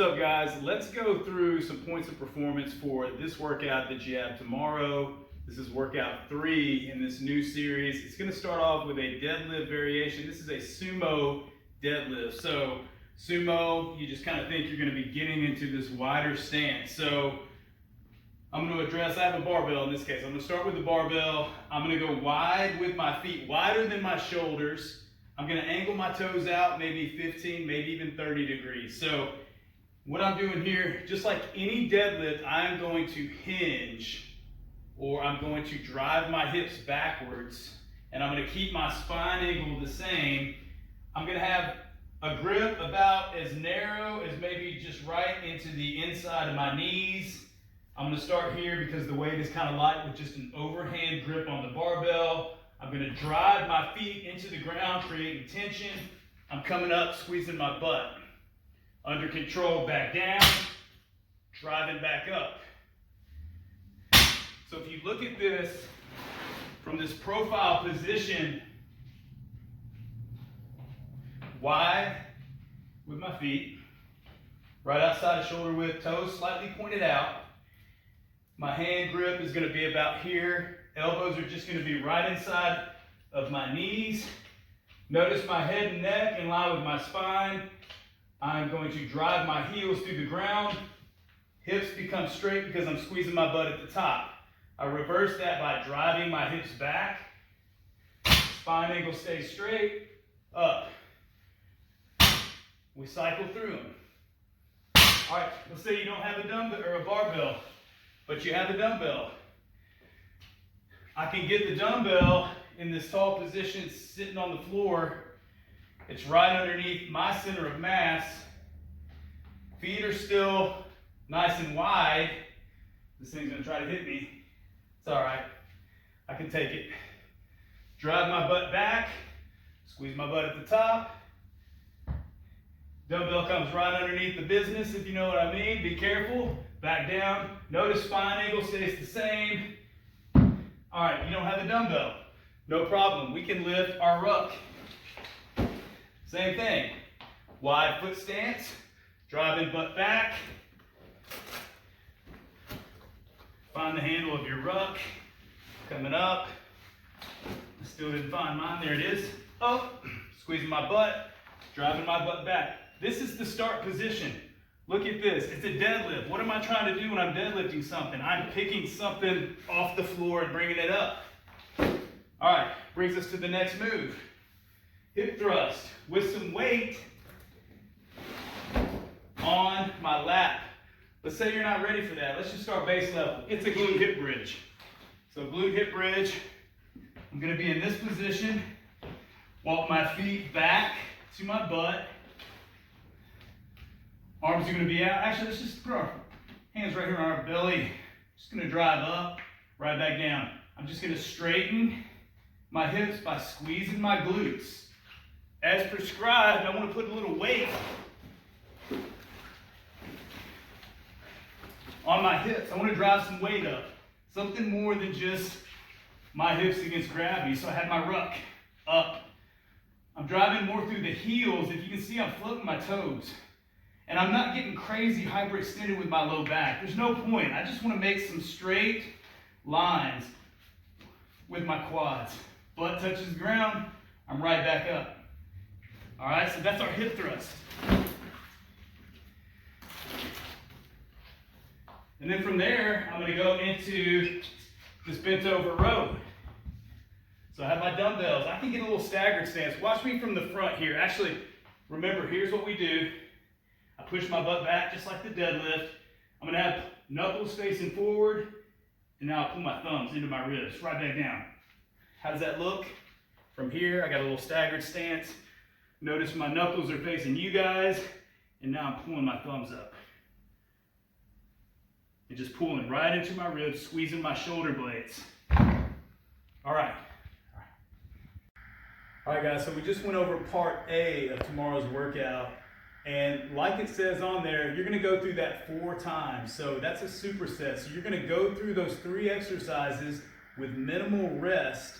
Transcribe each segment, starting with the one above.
up, guys? Let's go through some points of performance for this workout that you have tomorrow. This is workout 3 in this new series. It's going to start off with a deadlift variation. This is a sumo deadlift. So sumo, you just kind of think you're going to be getting into this wider stance. So I'm going to address, I have a barbell in this case. I'm going to start with the barbell. I'm going to go wide with my feet, wider than my shoulders. I'm going to angle my toes out maybe 15, maybe even 30 degrees. So what I'm doing here, just like any deadlift, I'm going to hinge, or I'm going to drive my hips backwards, and I'm going to keep my spine angle the same. I'm going to have a grip about as narrow as maybe just right into the inside of my knees. I'm going to start here because the weight is kind of light with just an overhand grip on the barbell. I'm going to drive my feet into the ground, creating tension. I'm coming up, squeezing my butt. Under control, back down, driving back up. So if you look at this from this profile position, wide with my feet, right outside of shoulder width, toes slightly pointed out. My hand grip is going to be about here. Elbows are just going to be right inside of my knees. Notice my head and neck in line with my spine. I'm going to drive my heels through the ground. Hips become straight because I'm squeezing my butt at the top. I reverse that by driving my hips back. Spine angle stays straight, up. We cycle through them. All right, let's say you don't have a dumbbell or a barbell, but you have a dumbbell. I can get the dumbbell in this tall position sitting on the floor. It's right underneath my center of mass. Feet are still nice and wide. This thing's gonna try to hit me. It's all right, I can take it. Drive my butt back, squeeze my butt at the top. Dumbbell comes right underneath the business, if you know what I mean. Be careful, back down. Notice spine angle stays the same. All right, you don't have a dumbbell. No problem, we can lift our ruck. Same thing, wide foot stance, driving butt back. Find the handle of your ruck, coming up. I still didn't find mine, there it is. Up, squeezing my butt, driving my butt back. This is the start position. Look at this, it's a deadlift. What am I trying to do when I'm deadlifting something? I'm picking something off the floor and bringing it up. All right, brings us to the next move. Hip thrust with some weight on my lap. Let's say you're not ready for that. Let's just start base level. It's a glute hip bridge. So glute hip bridge, I'm going to be in this position, walk my feet back to my butt. Arms are going to be out. Actually, let's just put our hands right here on our belly. Just going to drive up, right back down. I'm just going to straighten my hips by squeezing my glutes. As prescribed, I want to put a little weight on my hips. I want to drive some weight up. Something more than just my hips against gravity. So I have my ruck up. I'm driving more through the heels. If you can see, I'm floating my toes. And I'm not getting crazy hyperextended with my low back. There's no point. I just want to make some straight lines with my quads. Butt touches the ground, I'm right back up. All right, so that's our hip thrust. And then from there, I'm going to go into this bent over row. So I have my dumbbells. I can get a little staggered stance. Watch me from the front here. Actually, remember, here's what we do. I push my butt back just like the deadlift. I'm going to have knuckles facing forward, and now I pull my thumbs into my ribs, right back down. How does that look? From here, I got a little staggered stance. Notice my knuckles are facing you guys, and now I'm pulling my thumbs up. And just pulling right into my ribs, squeezing my shoulder blades. All right. All right, guys, so we just went over part A of tomorrow's workout. And like it says on there, you're going to go through that 4 times. So that's a superset. So you're going to go through those 3 exercises with minimal rest.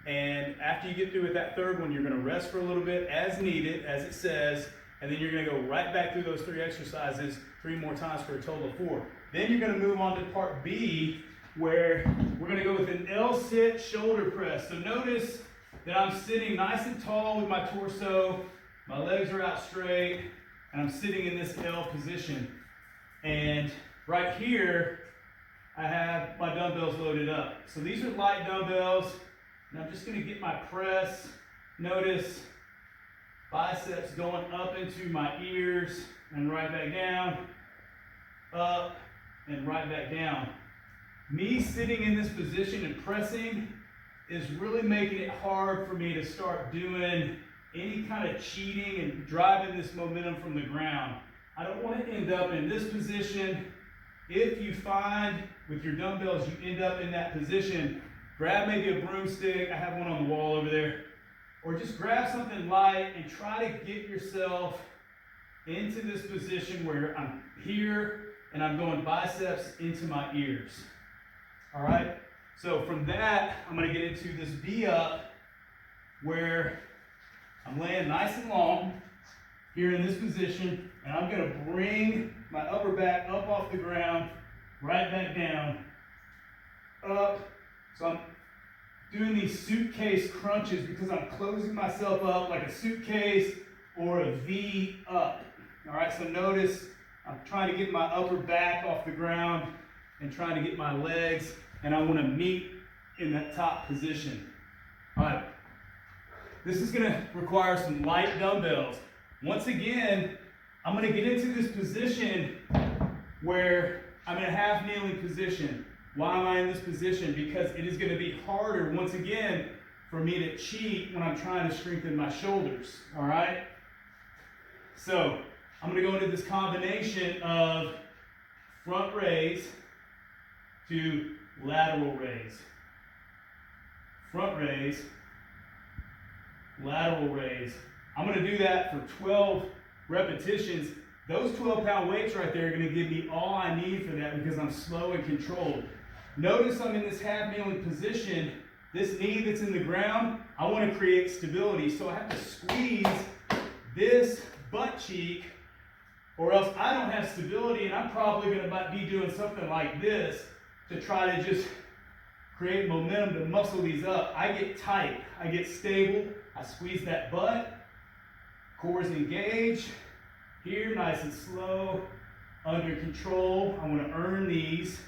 And after you get through with that 3rd one, you're going to rest for a little bit as needed, as it says. and then you're gonna go right back through those 3 exercises 3 more times for a total of 4. Then you're gonna move on to part B, where we're gonna go with an L-sit shoulder press. So notice that I'm sitting nice and tall with my torso, my legs are out straight, and I'm sitting in this L position. And right here, I have my dumbbells loaded up. So these are light dumbbells, and I'm just gonna get my press. Notice biceps going up into my ears and right back down, up and right back down. Me sitting in this position and pressing is really making it hard for me to start doing any kind of cheating and driving this momentum from the ground. I don't want to end up in this position. If you find with your dumbbells you end up in that position, grab maybe a broomstick. I have one on the wall over there. Or just grab something light and try to get yourself into this position where I'm here and I'm going biceps into my ears. All right? So from that, I'm going to get into this B up where I'm laying nice and long here in this position, and I'm going to bring my upper back up off the ground, right back down, up. So I'm doing these suitcase crunches because I'm closing myself up like a suitcase or a V up. All right, so notice I'm trying to get my upper back off the ground and trying to get my legs, and I want to meet in that top position. All right, this is going to require some light dumbbells. Once again, I'm going to get into this position where I'm in a half kneeling position. Why am I in this position? Because it is going to be harder, once again, for me to cheat when I'm trying to strengthen my shoulders, all right? So I'm going to go into this combination of front raise to lateral raise. Front raise, lateral raise. I'm going to do that for 12 repetitions. Those 12-pound weights right there are going to give me all I need for that because I'm slow and controlled. Notice I'm in this half kneeling position. This knee that's in the ground, I want to create stability. So I have to squeeze this butt cheek, or else I don't have stability, and I'm probably going to be doing something like this to try to just create momentum to muscle these up. I get tight, I get stable, I squeeze that butt, cores engaged, here nice and slow, under control. I want to earn these.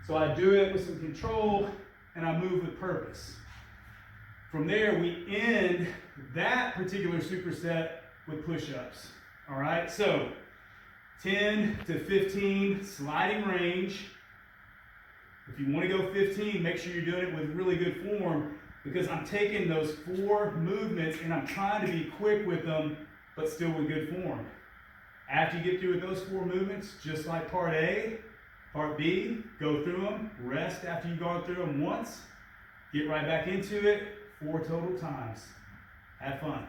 So I do it with some control and I move with purpose. From there, we end that particular superset with push-ups. All right, so 10 to 15 sliding range. If you want to go 15, make sure you're doing it with really good form because I'm taking those 4 movements and I'm trying to be quick with them, but still with good form. After you get through with those 4 movements, just like part A, part B, go through them, rest after you've gone through them once, get right back into it 4 total times. Have fun.